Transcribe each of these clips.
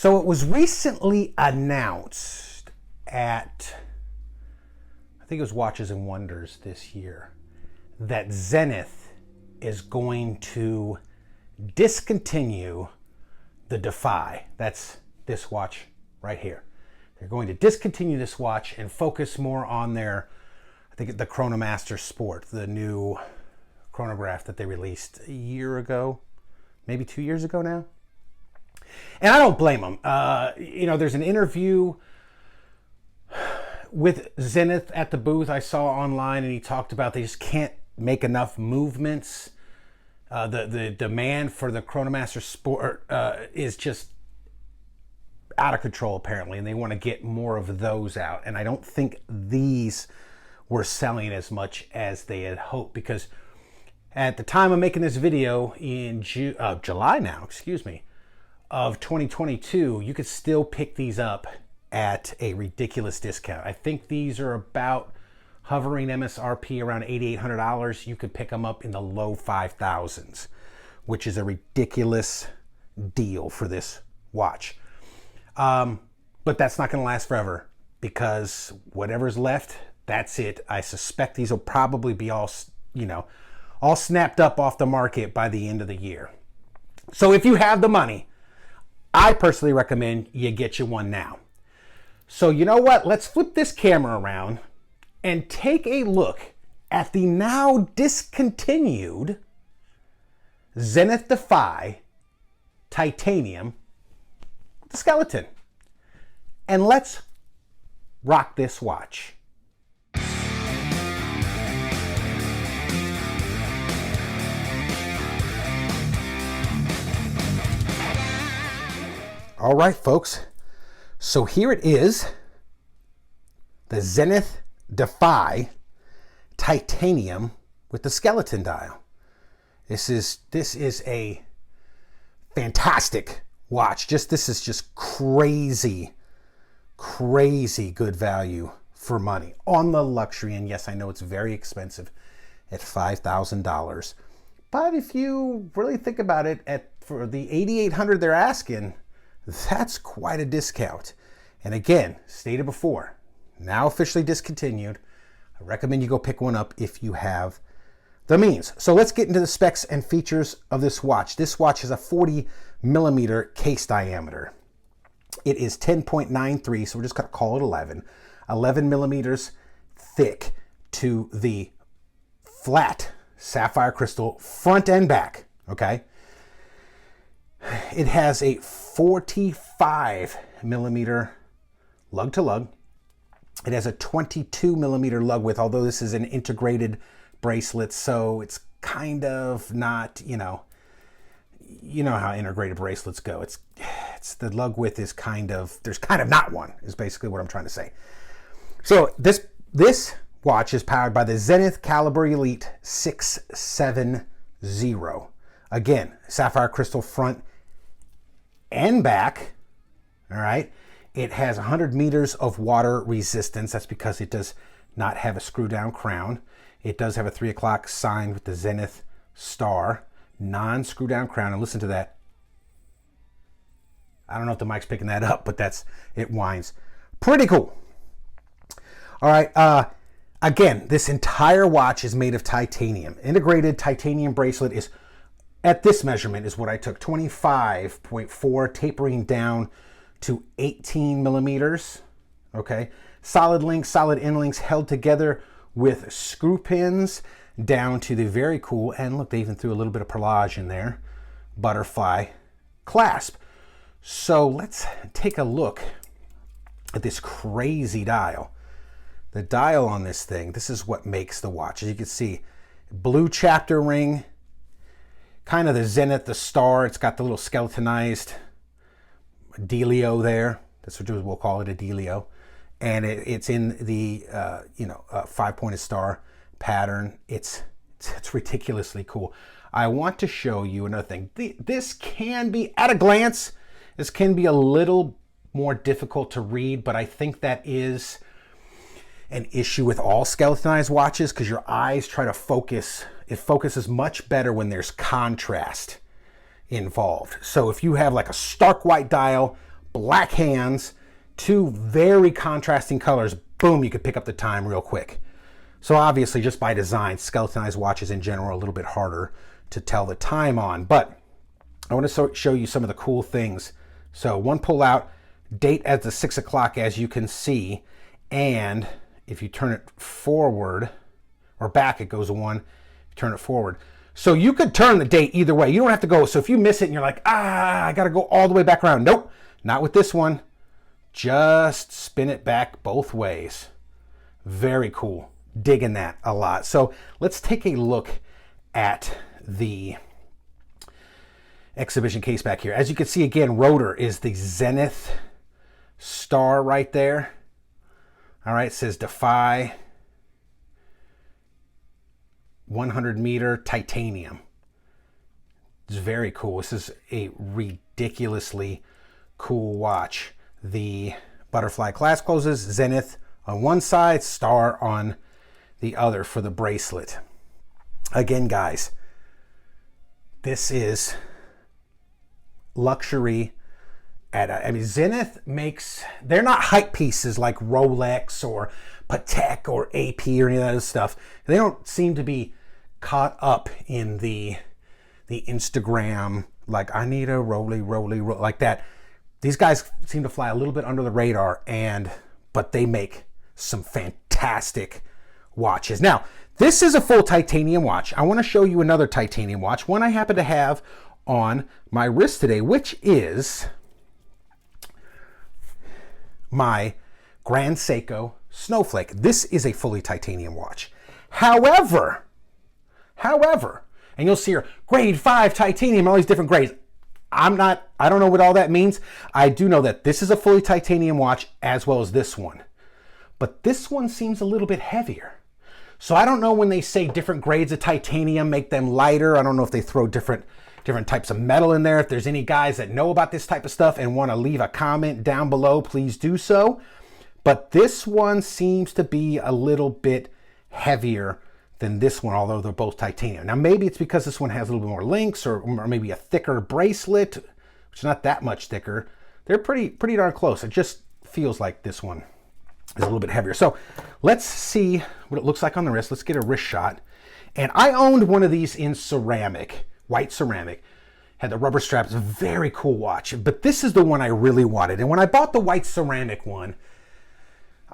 So it was recently announced at, I think it was Watches and Wonders this year, that Zenith is going to discontinue the Defy. That's this watch right here. They're going to discontinue this watch and focus more on their, I think, the Chronomaster Sport, the new chronograph that they released a year ago, maybe 2 years ago now. And I don't blame them. There's an interview with Zenith at the booth I saw online, and he talked about they just can't make enough movements. The demand for the Chronomaster Sport is just out of control, apparently, and they want to get more of those out. And I don't think these were selling as much as they had hoped, because at the time of making this video in July now, of 2022, you could still pick these up at a ridiculous discount. I think these are about hovering MSRP around $8,800. You could pick them up in the low 5,000s, which is a ridiculous deal for this watch. But that's not going to last forever, because whatever's left, that's it. I suspect these will probably be all snapped up off the market by the end of the year. So if you have the money, I personally recommend you get you one now. So you know what? Let's flip this camera around and take a look at the now discontinued Zenith Defy Titanium, the skeleton. And let's rock this watch. All right, folks. So here it is, the Zenith Defy Titanium with the skeleton dial. This is a fantastic watch. This is just crazy good value for money on the luxury. And yes, I know it's very expensive at $5,000. But if you really think about it, for the $8,800 they're asking, that's quite a discount. And again, stated before, now officially discontinued. I recommend you go pick one up if you have the means. So let's get into the specs and features of this watch. This watch has a 40 millimeter case diameter. It is 10.93, so we're just going to call it 11 millimeters thick to the flat sapphire crystal front and back. Okay. It has a 45 millimeter lug to lug. It has a 22 millimeter lug width, although this is an integrated bracelet, so it's kind of not, you know how integrated bracelets go. It's the lug width is there's kind of not one, is basically what I'm trying to say. So this watch is powered by the Zenith Caliber Elite 670. Again, sapphire crystal front and back. All right. It has 100 meters of water resistance. That's because it does not have a screw down crown. It does have a 3 o'clock sign with the Zenith star, non-screw down crown. And listen to that. I don't know if the mic's picking that up, but it whines. Pretty cool. All right. Again, this entire watch is made of titanium. Integrated titanium bracelet is, at this measurement, is what I took, 25.4, tapering down to 18 millimeters. Okay. Solid links, solid end links held together with screw pins down to the very cool, and look, they even threw a little bit of perlage in there, butterfly clasp. So let's take a look at this crazy dial. The dial on this thing, this is what makes the watch. As you can see, blue chapter ring, kind of the Zenith, the star. It's got the little skeletonized dealio there. That's what we'll call it, a dealio. And it's in the 5-pointed star pattern. It's ridiculously cool. I want to show you another thing. This can be, at a glance, this can be a little more difficult to read, but I think that is an issue with all skeletonized watches, because your eyes try to focus. It focuses much better when there's contrast involved. So if you have like a stark white dial, black hands, two very contrasting colors. Boom, you could pick up the time real quick. So obviously, just by design, skeletonized watches in general are a little bit harder to tell the time on. But I want to show you some of the cool things. So one pull out, date at the 6 o'clock, as you can see. And if you turn it forward or back, it goes to 1. Turn it forward. So you could turn the date either way. You don't have to go. So if you miss it and you're like, I got to go all the way back around. Nope, not with this one. Just spin it back both ways. Very cool. Digging that a lot. So let's take a look at the exhibition case back here. As you can see, again, rotor is the Zenith star right there. All right, it says Defy 100 meter titanium. It's very cool. This is a ridiculously cool watch. The butterfly clasp closes, Zenith on one side, star on the other for the bracelet. Again, guys, this is luxury I mean, Zenith makes, they're not hype pieces like Rolex or Patek or AP or any of that other stuff. They don't seem to be caught up in the Instagram, like I need a roly like that. These guys seem to fly a little bit under the radar, but they make some fantastic watches. Now, this is a full titanium watch. I want to show you another titanium watch, one I happen to have on my wrist today, which is my Grand Seiko Snowflake. This is a fully titanium watch. However, and you'll see here, grade 5 titanium, all these different grades. I don't know what all that means. I do know that this is a fully titanium watch as well as this one. But this one seems a little bit heavier. So I don't know when they say different grades of titanium make them lighter. I don't know if they throw different types of metal in there. If there's any guys that know about this type of stuff and want to leave a comment down below, please do so. But this one seems to be a little bit heavier than this one, although they're both titanium. Now, maybe it's because this one has a little bit more links or maybe a thicker bracelet, which is not that much thicker. They're pretty darn close. It just feels like this one is a little bit heavier. So let's see what it looks like on the wrist. Let's get a wrist shot. And I owned one of these in ceramic, white ceramic. Had the rubber straps, very cool watch. But this is the one I really wanted. And when I bought the white ceramic one,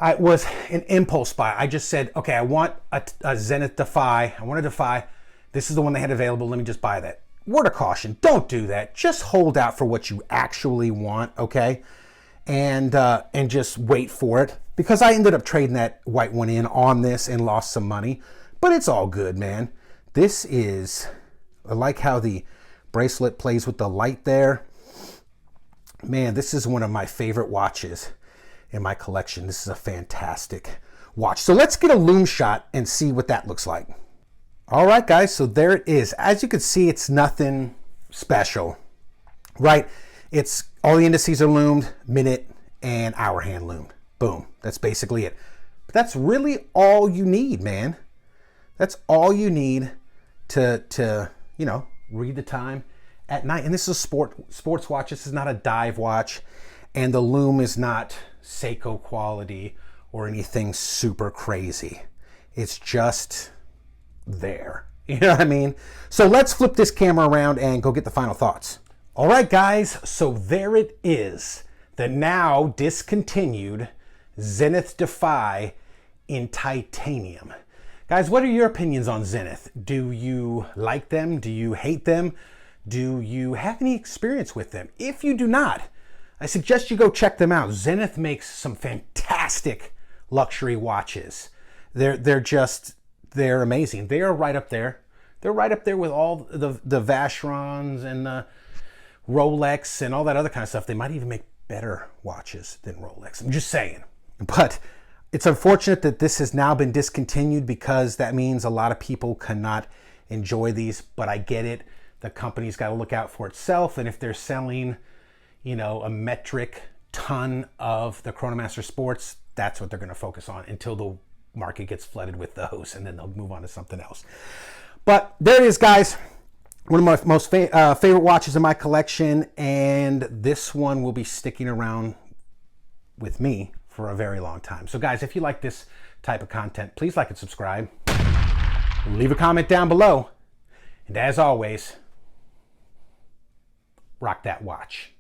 it was an impulse buy. I just said, okay, I want a Zenith Defy. I want a Defy. This is the one they had available. Let me just buy that. Word of caution, don't do that. Just hold out for what you actually want, okay? And just wait for it. Because I ended up trading that white one in on this and lost some money. But it's all good, man. This is, I like how the bracelet plays with the light there. Man, this is one of my favorite watches in my collection. This is a fantastic watch. So let's get a Loom shot and see what that looks like. All right, guys, so there it is. As you can see, it's nothing special, right? It's all the indices are loomed, minute and hour hand loomed. Boom, that's basically it. But that's really all you need, man. That's all you need to read the time at night. And this is a sports watch. This is not a dive watch. And the loom is not Seiko quality or anything super crazy. It's just there. You know what I mean? So let's flip this camera around and go get the final thoughts. All right, guys. So there it is. The now discontinued Zenith Defy in titanium. Guys, what are your opinions on Zenith? Do you like them? Do you hate them? Do you have any experience with them? If you do not, I suggest you go check them out. Zenith makes some fantastic luxury watches. They're amazing. They are right up there. They're right up there with all the Vacherons and the Rolex and all that other kind of stuff. They might even make better watches than Rolex. I'm just saying. But it's unfortunate that this has now been discontinued because that means a lot of people cannot enjoy these, but I get it. The company's got to look out for itself, and if they're selling, a metric ton of the Chronomaster Sports, that's what they're going to focus on until the market gets flooded with those, and then they'll move on to something else. But there it is, guys. One of my most favorite watches in my collection, and this one will be sticking around with me for a very long time. So guys, if you like this type of content, please like and subscribe. Leave a comment down below. And as always, rock that watch.